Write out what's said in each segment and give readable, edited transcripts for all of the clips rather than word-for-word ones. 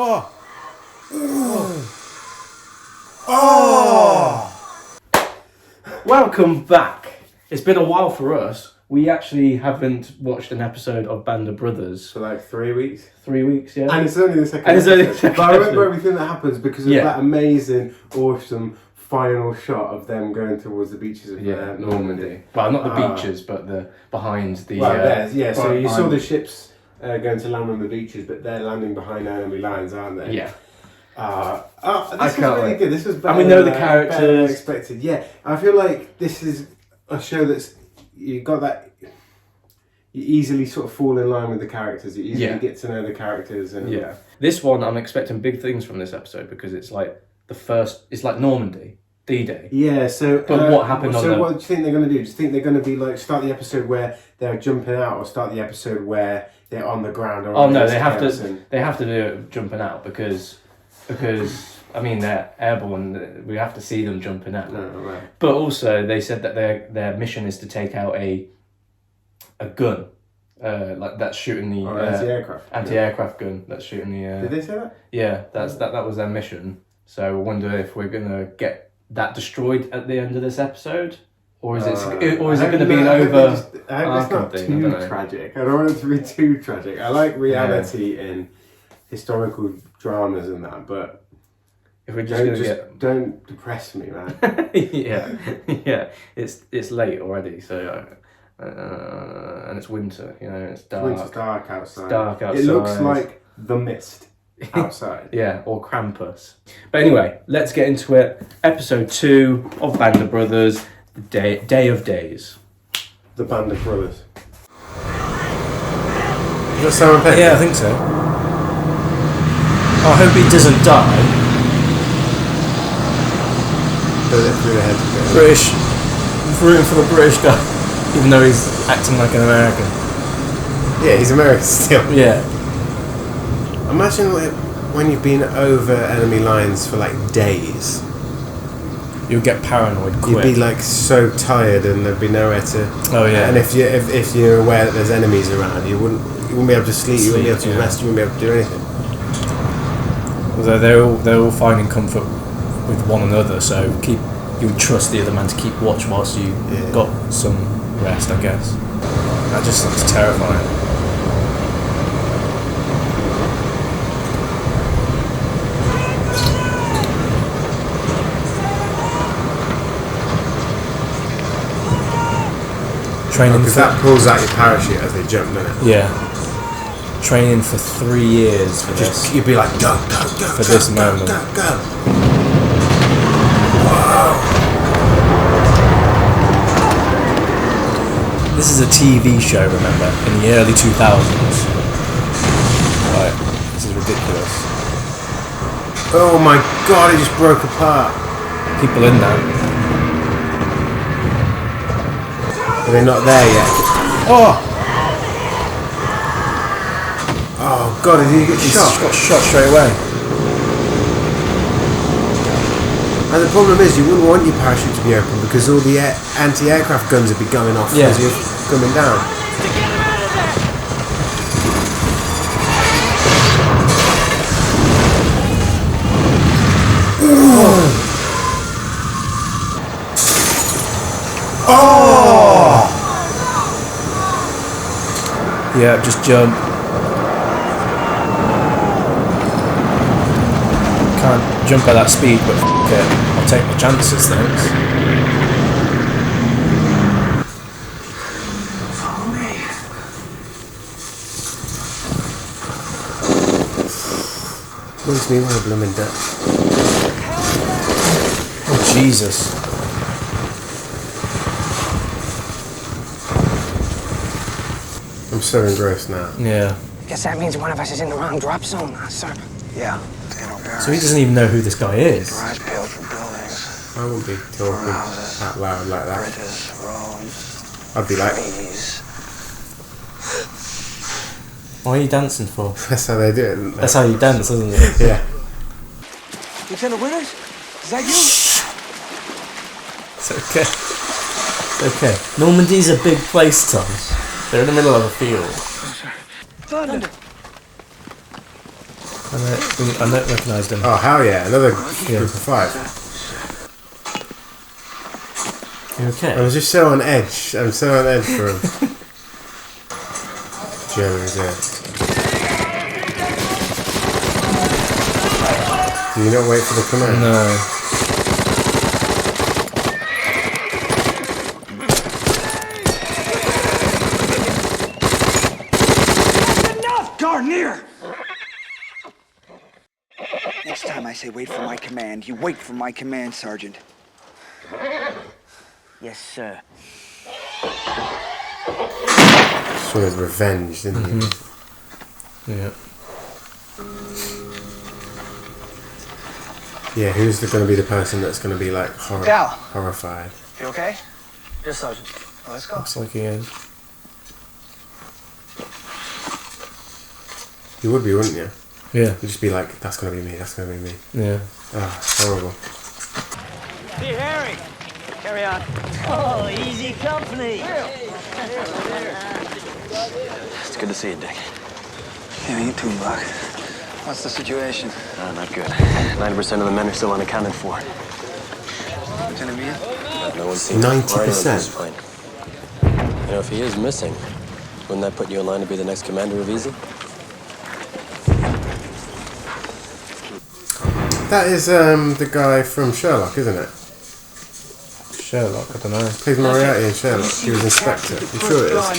Oh! Oh! Welcome back. It's been a while for us. We actually haven't watched an episode of Band of Brothers for like 3 weeks. 3 weeks, yeah. And it's only the second episode. But I remember everything that happens because of that amazing, awesome final shot of them going towards the beaches of Normandy. Well, not the beaches, but the behind the. So you saw the ships going to land on the beaches, but they're landing behind enemy lines, aren't they? Yeah. This was really good. This was better. And we know the characters. Better than expected. Yeah, I feel like this is a show that's you got that. You easily sort of fall in line with the characters. You easily get to know the characters, and This one, I'm expecting big things from this episode because it's like the first. It's like Normandy. D-Day. Yeah, so... But what happened on So what do you think they're going to do? Do you think they're going to be like, start the episode where they're jumping out, or start the episode where they're on the ground? Or no, they have to do it jumping out because I mean, they're airborne, we have to see them jumping out. No, right. But also, they said that their mission is to take out a gun, like that's shooting the... anti-aircraft gun that's shooting the... Did they say that? Yeah, that was their mission. So I wonder if we're going to get that destroyed at the end of this episode, or is it going to be an over? I hope it's not too tragic. I don't want it to be too tragic. I like reality in historical dramas and that, but if we're just don't depress me, man. yeah. It's late already, so and it's winter. You know, it's dark. It's dark outside. It's dark outside. It looks like The Mist. Outside. Yeah, or Krampus. But anyway, let's get into it. Episode 2 of Band of Brothers, the Day of Days. The Band of Brothers. Is that Simon Pegg? Yeah, I think so. I hope he doesn't die. Through the head. British. Rooting for the British guy, even though he's acting like an American. Yeah, he's American still. Yeah. Imagine when you've been over enemy lines for like days. You'll get paranoid quick. You'd be like so tired, and there'd be nowhere to. Oh yeah. And if you're aware that there's enemies around, you wouldn't be able to sleep. You wouldn't be able to rest. You wouldn't be able to do anything. Although they're all finding comfort with one another, so you would trust the other man to keep watch whilst you got some rest, I guess. That just looks terrifying. Because that pulls out your parachute as they jump, doesn't it? Yeah. Training for 3 years for this. You'd be like, go, for this moment. Go. Whoa. This is a TV show, remember, in the early 2000s. Right, this is ridiculous. Oh my god, it just broke apart. People in there. They're not there yet. Oh god, did he get shot? He got shot straight away. And the problem is, you wouldn't want your parachute to be open because all the anti-aircraft guns would be going off as you're coming down. Yeah, just jump. Can't jump at that speed, but f*** it. I'll take my chances, thanks. Follow me. Makes me want to blooming death. Oh, Jesus. I'm so engrossed now. Yeah. Guess that means one of us is in the wrong drop zone, sir. Yeah. So he doesn't even know who this guy is. Garage built for buildings. I wouldn't be talking out loud like that. Bridges, roads. I'd be like... trees. What are you dancing for? That's how they do it, isn't it? That's how you dance, isn't it? Yeah. Lieutenant Winters? Is that you? It's okay. It's okay. Normandy's a big place, Tom. They're in the middle of a field. Thunder. I recognised him. Oh, hell yeah. Another group of 5. You okay? I was just so on edge. I'm so on edge for him. Germans, yeah. Do you not wait for the command? No. Garnier! Next time I say wait for my command, you wait for my command, Sergeant. Yes, sir. Sort of revenge, didn't he? Yeah. Yeah, who's going to be the person that's going to be like Cal. horrified? You okay? Yes, Sergeant. Well, let's go. Looks like he is. You would be, wouldn't you? Yeah. You'd just be like, that's going to be me, that's going to be me. Yeah. Ah, horrible. Hey, Harry. Carry on. Oh, easy company. It's good to see you, Dick. Yeah, you too, Buck. What's the situation? Not good. 90% of the men are still unaccounted for. Lieutenant Meade? No one's seen 90%? plane. You know, if he is missing, wouldn't that put you in line to be the next commander of Easy? That is the guy from Sherlock, isn't it? Sherlock, I don't know. Plays Moriarty in Sherlock. He was Inspector. You sure it is?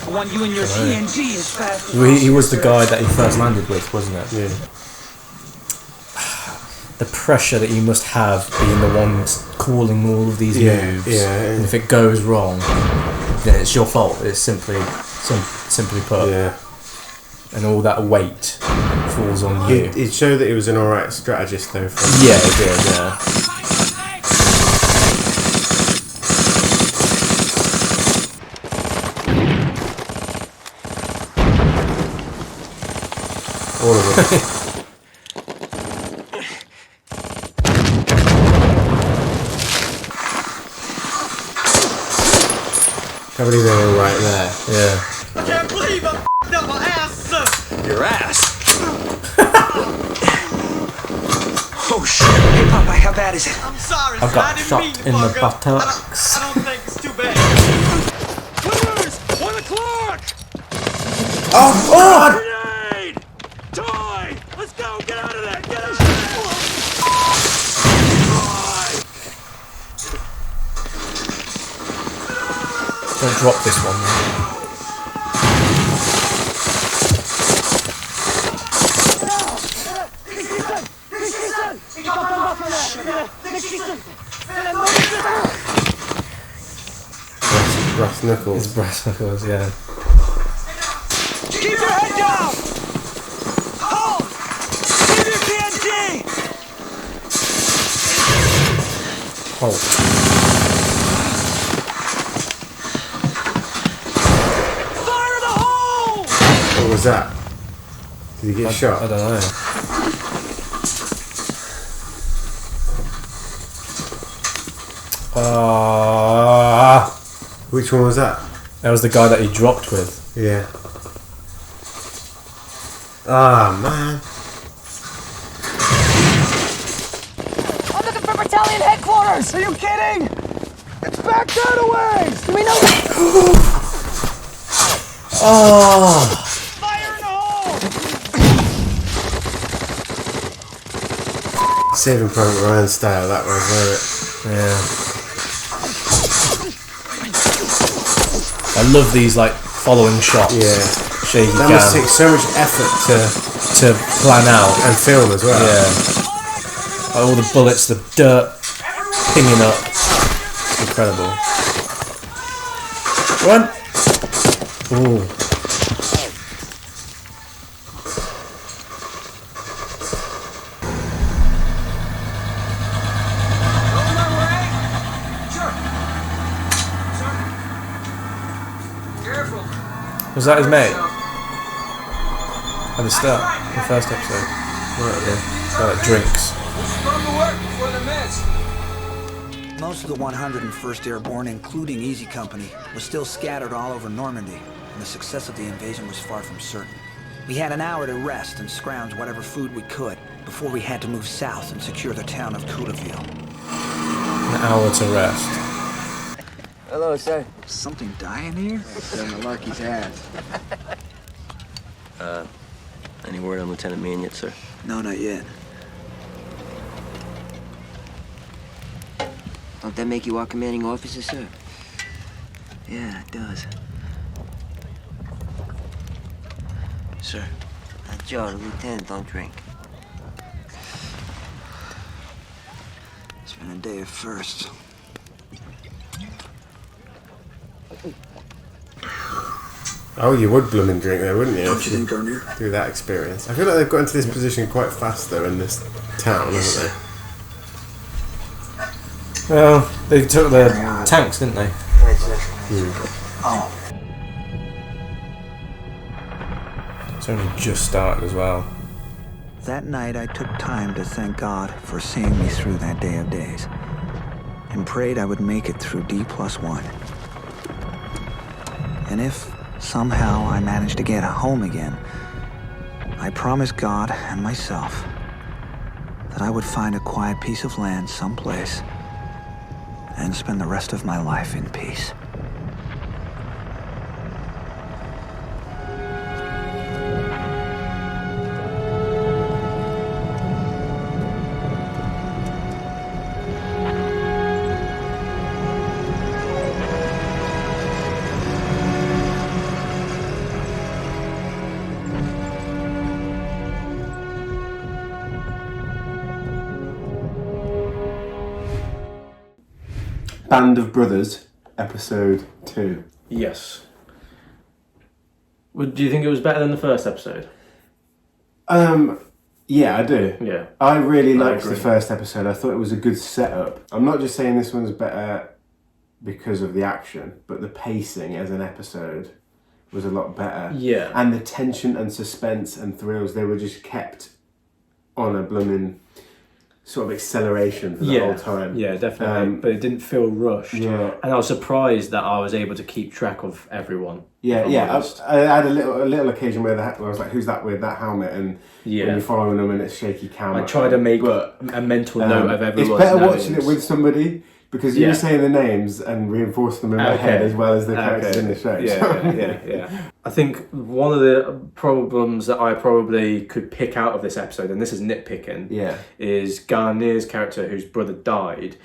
I want you and your TNG as fast as He was the guy that he first landed with, wasn't it? Yeah. The pressure that you must have being the one calling all of these moves. Yeah. And if it goes wrong, then it's your fault. It's simply put. Yeah. And all that weight falls on you. It showed that he was an alright strategist, though. Yeah, it did, yeah. All of them. Can't believe they were right there. Yeah. I can't believe I f***ed up my ass, sir! Your ass? Oh, shit. Hey, Popeye, how bad is it? I'm sorry, I sir. got I didn't shot mean to in the fuck up. buttocks. I don't think it's too bad. Clears! 1 o'clock! Oh, God! Grenade! Toy! Let's go! Get out of there! Get out of there! Don't drop this one. Brass knuckles. It's brass knuckles, yeah. Keep your head down! Hold! Give your TNT! Halt. Fire in the hole! What was that? Did he get shot? I don't know. Which one was that? That was the guy that he dropped with. Yeah. Ah, man. I'm looking for battalion headquarters! Are you kidding? It's back that way! Do we know? Oh! Fire in the hole! Saving Private Ryan style, that was, wasn't it? Yeah. I love these like following shots. Yeah. Shaky That cam must take so much effort to plan out. and film as well. Yeah. Like all the bullets, the dirt pinging up. It's incredible. Run! Ooh. Was that his mate? At the start, the first episode. Right, okay. So like drinks. Most of the 101st Airborne, including Easy Company, was still scattered all over Normandy, and the success of the invasion was far from certain. We had an hour to rest and scrounge whatever food we could before we had to move south and secure the town of Coulterville. An hour to rest. Hello, sir. Something dying here? Malarkey's ass. Any word on Lieutenant Meehan yet, sir? No, not yet. Don't that make you our commanding officer, sir? Yeah, it does. Sir. Joe, the lieutenant don't drink. It's been a day of firsts. Oh, you would blooming drink there, wouldn't you? Don't you think, Garnier? Through that experience. I feel like they've got into this position quite fast, though, in this town, haven't they? Well, they took the tanks, didn't they? Oh. It's only just started as well. That night, I took time to thank God for seeing me through that day of days, and prayed I would make it through D+1. And if somehow I managed to get home again, I promised God and myself that I would find a quiet piece of land someplace and spend the rest of my life in peace. Band of Brothers, episode 2. Yes. Do you think it was better than the first episode? Yeah, I do. Yeah. I really liked agree. the first episode. I thought it was a good setup. I'm not just saying this one's better because of the action, but the pacing as an episode was a lot better. Yeah. And the tension and suspense and thrills, they were just kept on a blooming sort of acceleration for the whole time. Yeah, definitely. But it didn't feel rushed. Yeah. And I was surprised that I was able to keep track of everyone. Yeah, if I'm yeah. honest. I had a little occasion where I was like, "Who's that with that helmet?" And when you're following them and it's shaky camera. I tried to make a mental note of everyone. It's better watching it with somebody because you were saying the names and reinforce them in my head as well as the characters in the show. Yeah. I think one of the problems that I probably could pick out of this episode, and this is nitpicking, is Garnier's character whose brother died.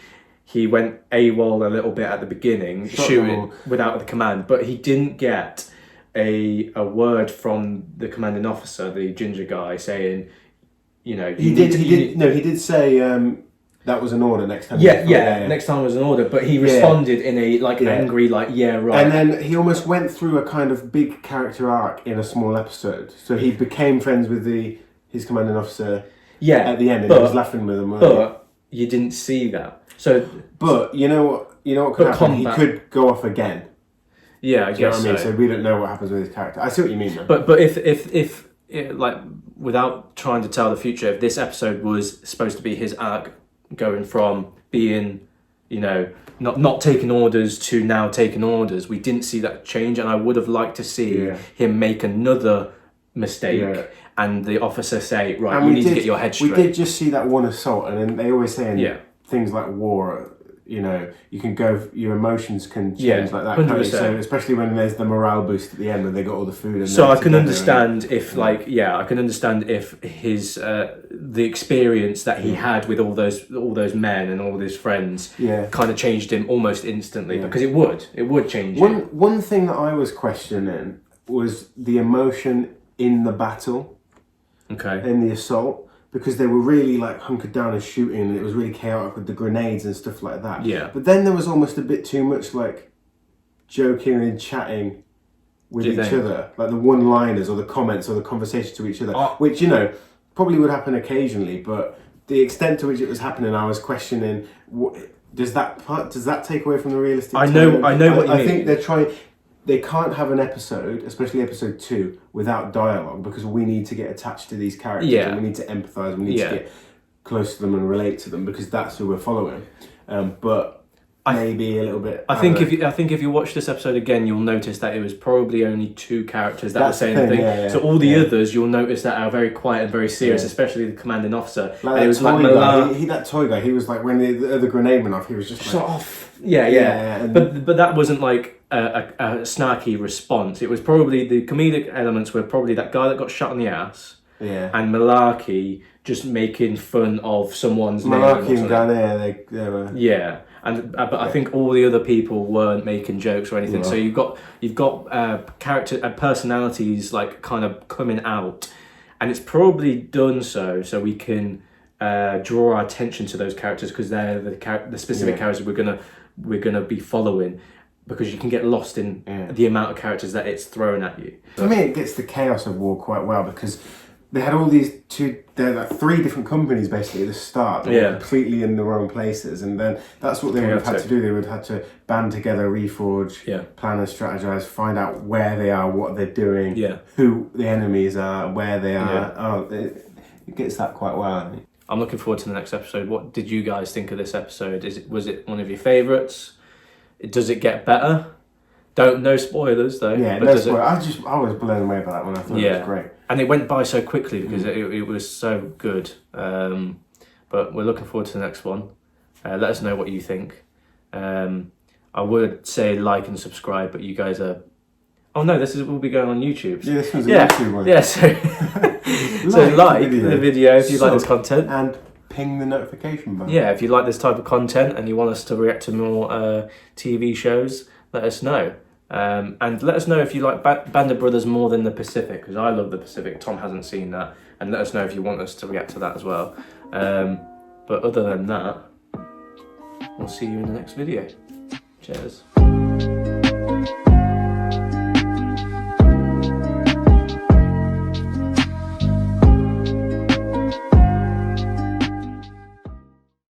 He went AWOL a little bit at the beginning, shooting without the command, but he didn't get a word from the commanding officer, the ginger guy, saying, you know, he did say that was an order next time. Next time was an order, but he responded in a angry, right. And then he almost went through a kind of big character arc in a small episode. So he became friends with his commanding officer at the end, and he was laughing with him. But you didn't see that. So, but you know what could happen? He could go off again. Yeah, I guess you know what I mean? So we don't know what happens with his character. I see what you mean, though. But if like, without trying to tell the future, if this episode was supposed to be his arc going from being, you know, not taking orders to now taking orders, we didn't see that change, and I would have liked to see him make another mistake and the officer say, right, you need to get your head straight. We did just see that one assault, and then they always say things like war, you know, you can go, your emotions can change like that. 100%. So especially when there's the morale boost at the end when they got all the food. And so I can understand if I can understand if his the experience that he had with all those men and all his friends kind of changed him almost instantly, because it would change him. One thing that I was questioning was the emotion in the battle, in the assault. Because they were really like hunkered down and shooting, and it was really chaotic with the grenades and stuff like that. Yeah. But then there was almost a bit too much like joking and chatting with each other, like the one-liners or the comments or the conversation to each other, which, you know, probably would happen occasionally. But the extent to which it was happening, I was questioning: does that take away from the realistic? I know what you mean. I think they're trying. They can't have an episode, especially episode 2, without dialogue, because we need to get attached to these characters and we need to empathise, we need to get close to them and relate to them, because that's who we're following. But maybe a little bit. I think if you watch this episode again, you'll notice that it was probably only 2 characters that were saying the thing. Yeah. So all the others, you'll notice that are very quiet and very serious, especially the commanding officer. Like and it was like that toy guy. He was like when the other grenade went off, he was just like, off. Yeah. But that wasn't like a snarky response. It was probably the comedic elements were probably that guy that got shot in the ass. Yeah. And Malarkey just making fun of someone's name. Malarkey and Garnier, they were. Yeah. But I think all the other people weren't making jokes or anything. No. So you've got character personalities like kind of coming out, and it's probably done so we can draw our attention to those characters because they're the specific characters we're gonna be following, because you can get lost in the amount of characters that it's thrown at you. For me, it gets the chaos of war quite well because they had all these 3 different companies basically at the start that were completely in the wrong places, and then that's what they would have had to do. They would have had to band together, reforge, plan and strategize, find out where they are, what they're doing, who the enemies are, where they are. It gets that quite well, I think. I'm looking forward to the next episode. What did you guys think of this episode? Was it one of your favourites? Does it get better? No spoilers though. Yeah, no spoilers. I was blown away by that one. I thought it was great. And it went by so quickly because it was so good. But we're looking forward to the next one. Let us know what you think. I would say like and subscribe, but you guys are... Oh no, will be going on YouTube. Yeah, this was a YouTube one. Yeah, so like the video if you like this content. And ping the notification button. Yeah, if you like this type of content and you want us to react to more TV shows, let us know. And let us know if you like Band of Brothers more than The Pacific, because I love The Pacific. Tom hasn't seen that. And let us know if you want us to react to that as well. But other than that, we'll see you in the next video. Cheers.